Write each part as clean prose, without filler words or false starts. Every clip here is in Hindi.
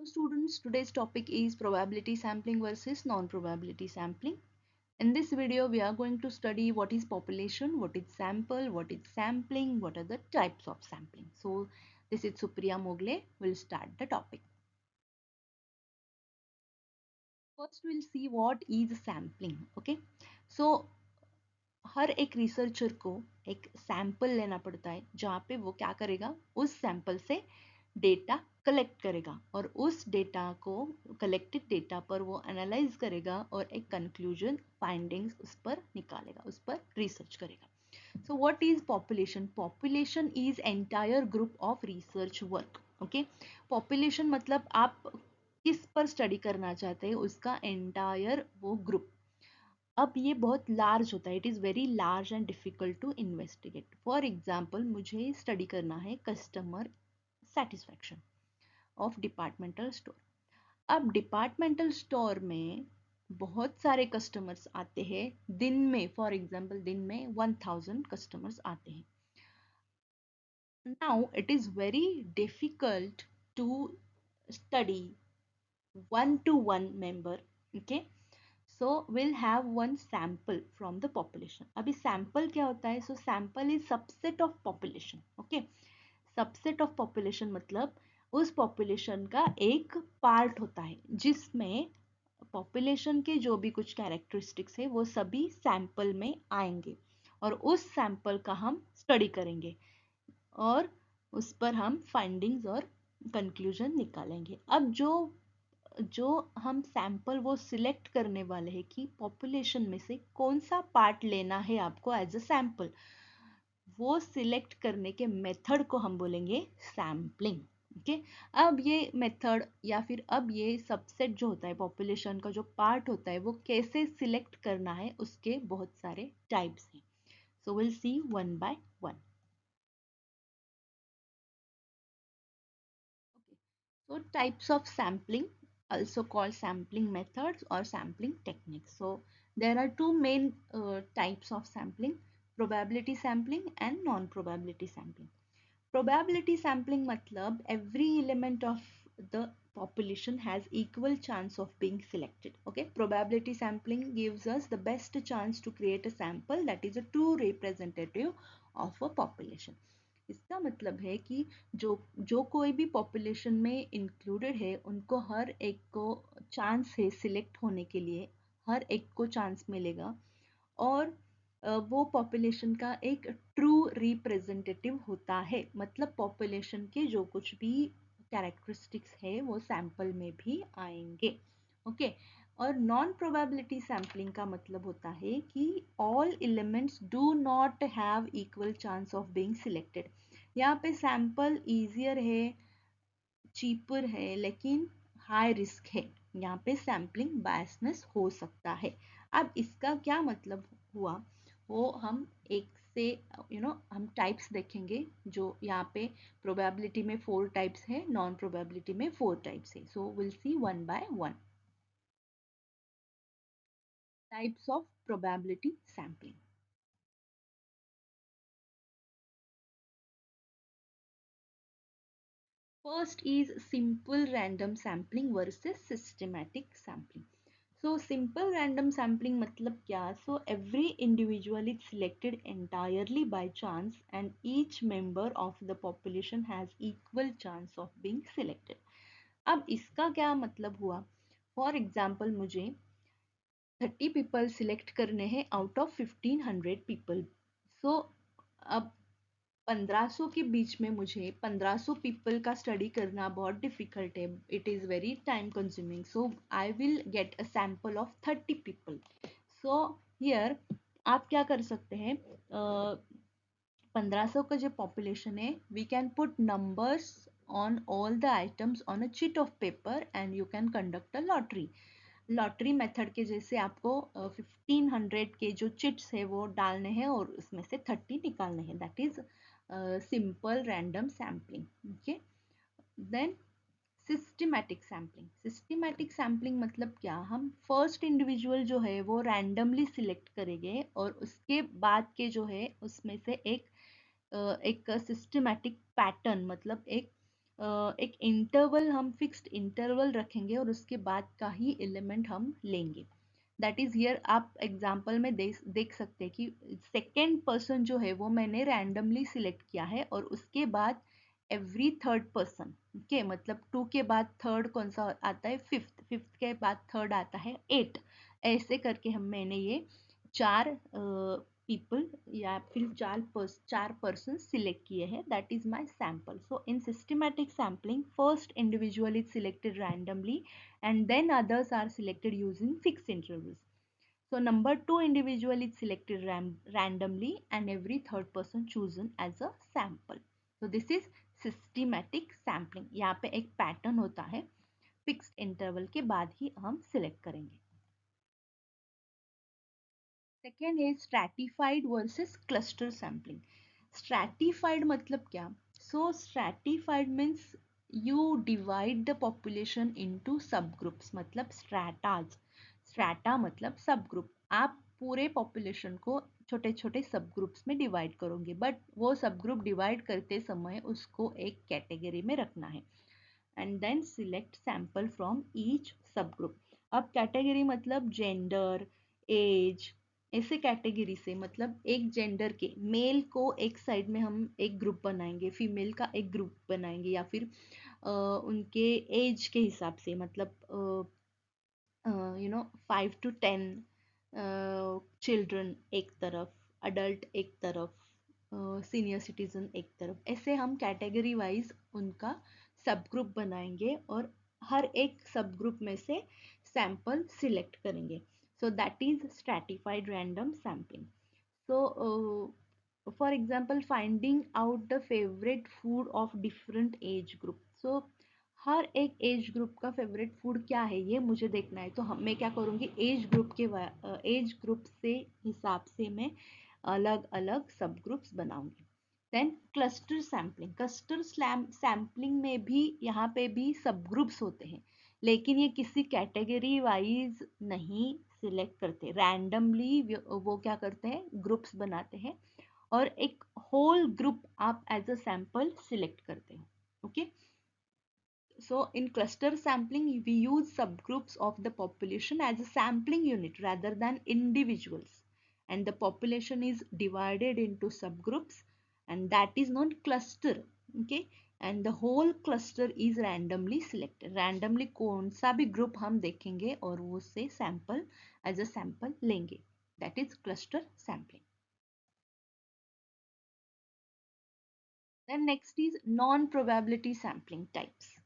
So students, today's topic is probability sampling versus non-probability sampling. In this video, we are going to study what is population, what is sample, what is sampling, what are the types of sampling. So this is Supriya Mogle. We'll start the topic. First, we'll see what is sampling. Okay. So हर एक रिसर्चर को एक सैंपल लेना पड़ता है जहाँ पे वो क्या करेगा, उस सैंपल से डेटा कलेक्ट करेगा और उस डेटा को, कलेक्टेड डेटा पर वो एनालाइज करेगा और एक कंक्लूजन फाइंडिंग्स उस पर निकालेगा, उस पर रिसर्च करेगा. So what is population? Population is entire group of research work. Okay, population मतलब आप किस पर स्टडी करना चाहते हैं, उसका एंटायर वो ग्रुप. अब ये बहुत लार्ज होता है, it is very large and difficult to investigate. For example, मुझे स्टडी करना है customer satisfaction of departmental store. अब डिपार्टमेंटल स्टोर में बहुत सारे कस्टमर्स आते हैं दिन में. फॉर एग्जाम्पल, दिन में 1000 कस्टमर्स आते हैं. Now it is very difficult to study one to one member. Okay, so we'll have one sample from the population. अभी sample क्या होता है? So sample is subset of population. Okay, subset of population मतलब उस population का एक part होता है जिसमें population के जो भी कुछ characteristics है वो सभी sample में आएंगे और उस sample का हम study करेंगे और उस पर हम findings और conclusion निकालेंगे. अब जो हम सैंपल वो सिलेक्ट करने वाले हैं कि पॉपुलेशन में से कौन सा पार्ट लेना है आपको एज अ सैंपल, वो सिलेक्ट करने के मेथड को हम बोलेंगे सैम्पलिंग. ओके, अब ये मेथड या फिर अब ये सबसेट जो होता है, पॉपुलेशन का जो पार्ट होता है, वो कैसे सिलेक्ट करना है, उसके बहुत सारे टाइप्स हैं. So will see one by one. So types of sampling, also called sampling methods or sampling techniques. So there are two main types of sampling: probability sampling and non-probability sampling. Probability sampling matlab every element of the population has equal chance of being selected. Okay, probability sampling gives us the best chance to create a sample that is a true representative of a population. इसका मतलब है कि जो जो कोई भी पॉपुलेशन में इंक्लूडेड है उनको हर एक को चांस है सिलेक्ट होने के लिए, हर एक को चांस मिलेगा और वो पॉपुलेशन का एक ट्रू रिप्रेजेंटेटिव होता है. मतलब पॉपुलेशन के जो कुछ भी कैरेक्टरिस्टिक्स है वो सैंपल में भी आएंगे. ओके, और नॉन प्रोबेबिलिटी सैम्पलिंग का मतलब होता है कि all elements do not have equal chance of being selected. यहाँ पे सैंपल ईजियर है, चीपर है, लेकिन हाई रिस्क है. यहाँ पे सैम्पलिंग बायसनेस हो सकता है. अब इसका क्या मतलब हुआ वो हम एक से हम टाइप्स देखेंगे. जो यहाँ पे प्रोबेबिलिटी में 4 टाइप्स है, नॉन प्रोबेबिलिटी में 4 टाइप्स है. So will see one by one. Types of probability sampling. First is simple random sampling versus systematic sampling. So simple random sampling मतलब क्या? So every individual is selected entirely by chance and each member of the population has equal chance of being selected. अब इसका क्या मतलब हुआ? For example, मुझे 30 people select करने हैं out of 1500 people. So अब 1500 के बीच में मुझे 1500 पीपल का स्टडी करना बहुत डिफिकल्ट है. It is very time consuming. So I will get a sample of 30 people. So here आप क्या कर सकते हैं, 1500 का जो पॉपुलेशन है, we can put numbers on all the items on a sheet of paper and you can conduct a lottery. Lottery method के जैसे आपको 1500 के जो चिट्स है वो डालने हैं और उसमें से 30 निकालने हैं. That is simple random sampling. Okay, then systematic sampling. Systematic sampling मतलब क्या? हम फर्स्ट इंडिविजुअल जो है वो रैंडमली सिलेक्ट करेंगे और उसके बाद के जो है उसमें से एक सिस्टमैटिक पैटर्न, मतलब एक एक इंटरवल, हम फिक्स्ड इंटरवल रखेंगे और उसके बाद का ही एलिमेंट हम लेंगे। दैट इज हियर आप एग्जाम्पल में देख सकते हैं कि सेकेंड पर्सन जो है वो मैंने रैंडमली सिलेक्ट किया है और उसके बाद एवरी थर्ड पर्सन, ओके, मतलब टू के बाद थर्ड कौन सा आता है, फिफ्थ, फिफ्थ के बाद थर्ड आता है एट। ऐसे करके हम मैंने ये चार पीपल या फिर चार पर्सन सिलेक्ट किए हैं। That is my sample. So in systematic sampling first individual is selected randomly and then others are selected using fixed intervals. So number two individual is selected randomly and every third person chosen as a sample. So this is systematic sampling. यहाँ पे एक पैटर्न होता है, फिक्स्ड इंटरवल के बाद ही हम सिलेक्ट करेंगे। सेकेंड है stratified versus cluster sampling. Stratified मतलब क्या? So stratified means you divide the population into subgroups, मतलब stratas। strata मतलब subgroup। आप पूरे population को छोटे छोटे subgroups में divide करोगे, बट वो subgroup divide करते समय उसको एक category में रखना है। and then select sample from each subgroup। अब category मतलब gender, age, ऐसे कैटेगरी से, मतलब एक जेंडर के मेल को एक साइड में हम एक ग्रुप बनाएंगे, फीमेल का एक ग्रुप बनाएंगे, या फिर उनके एज के हिसाब से, मतलब 5 to 10 चिल्ड्रन एक तरफ, अडल्ट एक तरफ, सीनियर सिटीजन एक तरफ, ऐसे हम कैटेगरी वाइज उनका सब ग्रुप बनाएंगे और हर एक सब ग्रुप में से सैंपल सिलेक्ट करेंगे। So that is stratified random sampling. So, for example, finding out the favorite food of different age group. So, हर एक एज ग्रुप का फेवरेट फूड क्या है ये मुझे देखना है, तो मैं क्या करूँगी, एज ग्रुप से हिसाब से मैं अलग अलग सब ग्रुप्स बनाऊंगी। Then cluster sampling. Cluster sampling में भी यहाँ पे भी सब ग्रुप्स होते हैं, लेकिन ये किसी कैटेगरी वाइज नहीं सिलेक्ट करते, रैंडमली वो क्या करते हैं, ग्रुप्स बनाते हैं और एक होल ग्रुप आप एज अ सैंपल सिलेक्ट करते हो। Okay, so in cluster sampling we use subgroups of the population as a sampling unit rather than individuals, and the population is divided into subgroups and that is known cluster। okay, and the whole cluster is randomly selected। randomly कौन सा भी ग्रुप हम देखेंगे और वो से सैंपल एज अ सैंपल लेंगे, that is cluster sampling। Then next is non-probability sampling types।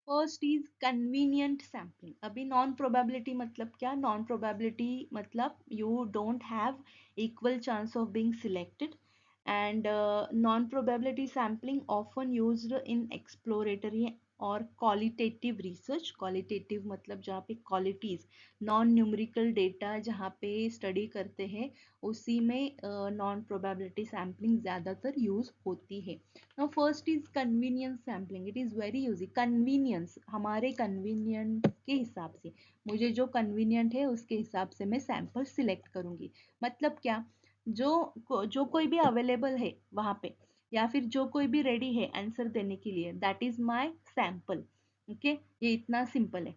First is convenient sampling. अभी नॉन प्रोबेबिलिटी मतलब क्या? नॉन प्रोबेबिलिटी मतलब you don't have equal chance of being selected, and non probability sampling often used in exploratory और क्वालिटेटिव रिसर्च। क्वालिटेटिव मतलब जहाँ पे क्वालिटीज, नॉन न्यूमेरिकल डेटा जहाँ पे स्टडी करते हैं, उसी में नॉन प्रोबेबिलिटी सैम्पलिंग ज़्यादातर यूज होती है। Now first is convenience sampling. It is very easy। convenience हमारे convenient के हिसाब से, मुझे जो convenient है उसके हिसाब से मैं sample select करूंगी। मतलब क्या, जो कोई भी available है वहां पे, या फिर जो कोई भी ready है आंसर देने के लिए, that is my sample। Okay, ये इतना सिंपल है।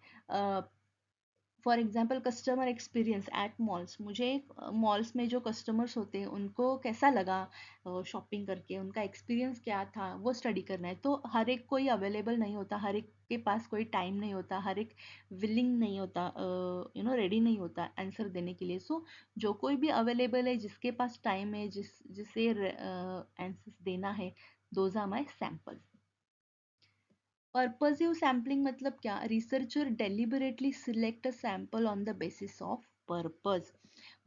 For example customer experience eight malls. मुझे मॉल्स में जो कस्टमर्स होते हैं उनको कैसा लगा शॉपिंग करके, उनका एक्सपीरियंस क्या था, वो स्टडी करना है। तो हर एक कोई अवेलेबल नहीं होता, हर एक के पास कोई टाइम नहीं होता, हर एक विलिंग नहीं होता, रेडी नहीं होता आंसर देने के लिए। सो जो कोई भी अवेलेबल है, जिसके पास टाइम है, जिसे आंसर्स देना है, those are my sample. Purposive sampling मतलब क्या? Researcher deliberately select a sample on the basis of purpose.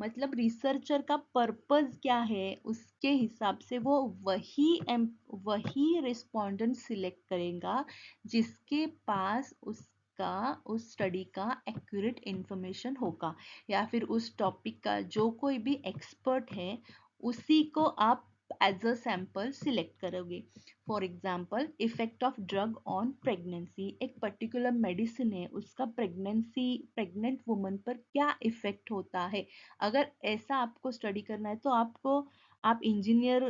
मतलब रिसर्चर का पर्पस क्या है उसके हिसाब से वो वही रिस्पोंडेंट सिलेक्ट करेगा जिसके पास उसका उस स्टडी का एक्यूरेट इंफॉर्मेशन होगा, या फिर उस टॉपिक का जो कोई भी एक्सपर्ट है उसी को आप एज अ सैंपल सिलेक्ट करोगे। For example effect of drug on pregnancy. एक पर्टिकुलर मेडिसिन है, उसका प्रेग्नेंट वुमन पर क्या इफेक्ट होता है, अगर ऐसा आपको स्टडी करना है तो आपको आप इंजीनियर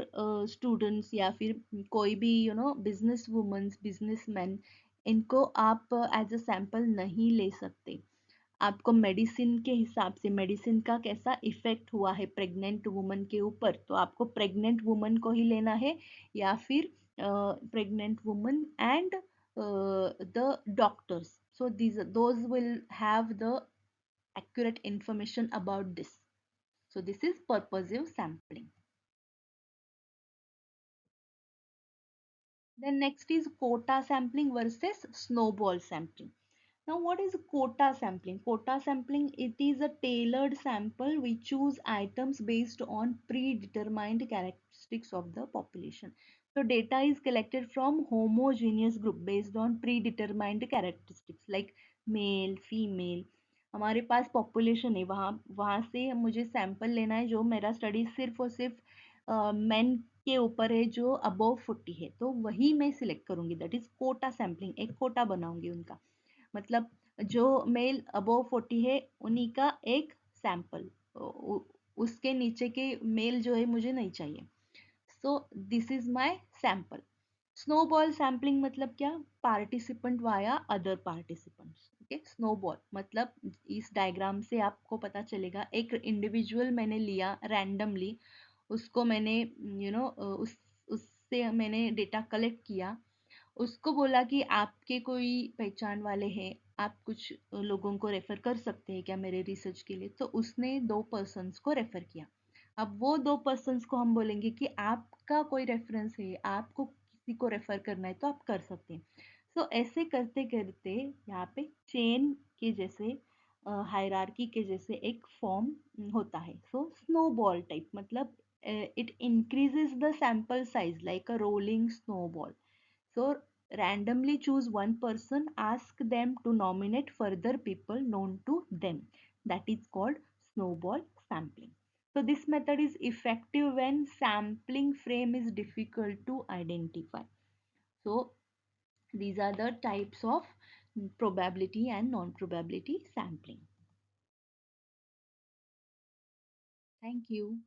स्टूडेंट्स या फिर कोई भी बिजनेस वुमेन्स बिजनेसमैन, इनको आप एज अ सैंपल नहीं ले सकते। आपको मेडिसिन के हिसाब से मेडिसिन का कैसा इफेक्ट हुआ है प्रेग्नेंट वुमन के ऊपर, तो आपको प्रेग्नेंट वुमन को ही लेना है, या फिर pregnant woman and the doctors, so those will have the accurate information about this. So this is purposive sampling. Then next is quota sampling versus snowball sampling. Now, what is quota sampling? Quota sampling, it is a tailored sample. We choose items based on predetermined characteristics of the population. So data is collected from homogeneous group based on predetermined characteristics like male, female. हमारे पास पॉपुलेशन है, वहाँ वहाँ से मुझे सैंपल लेना है जो मेरा स्टडी सिर्फ और सिर्फ मेन के ऊपर है जो अबव 40 है, तो वही मैं सिलेक्ट करूंगी, दैट इज कोटा सैम्पलिंग, एक कोटा बनाऊंगी उनका। मतलब जो मेल अबव 40 है उन्हीं का एक सैंपल, उसके नीचे के मेल जो है मुझे नहीं चाहिए। So this is my sample. Snowball sampling मतलब क्या? Participant via other participants. Okay, snowball मतलब इस डायग्राम से आपको पता चलेगा, एक इंडिविजुअल मैंने लिया रैंडमली, उसको मैंने उससे मैंने डेटा कलेक्ट किया, उसको बोला कि आपके कोई पहचान वाले हैं, आप कुछ लोगों को रेफर कर सकते हैं क्या मेरे रिसर्च के लिए, तो उसने 2 पर्सन्स को रेफर किया। अब वो 2 पर्सन्स को हम बोलेंगे कि आपका कोई रेफरेंस है, आपको किसी को रेफर करना है तो आप कर सकते हैं। सो ऐसे करते करते यहाँ पे चेन के जैसे, हायरार्की के जैसे एक फॉर्म होता है। सो स्नोबॉल टाइप मतलब it increases the sample size like a rolling snowball. So randomly choose one person, ask them to nominate further people known to them. That is called snowball sampling. So this method is effective when sampling frame is difficult to identify. So these are the types of probability and non-probability sampling. Thank you.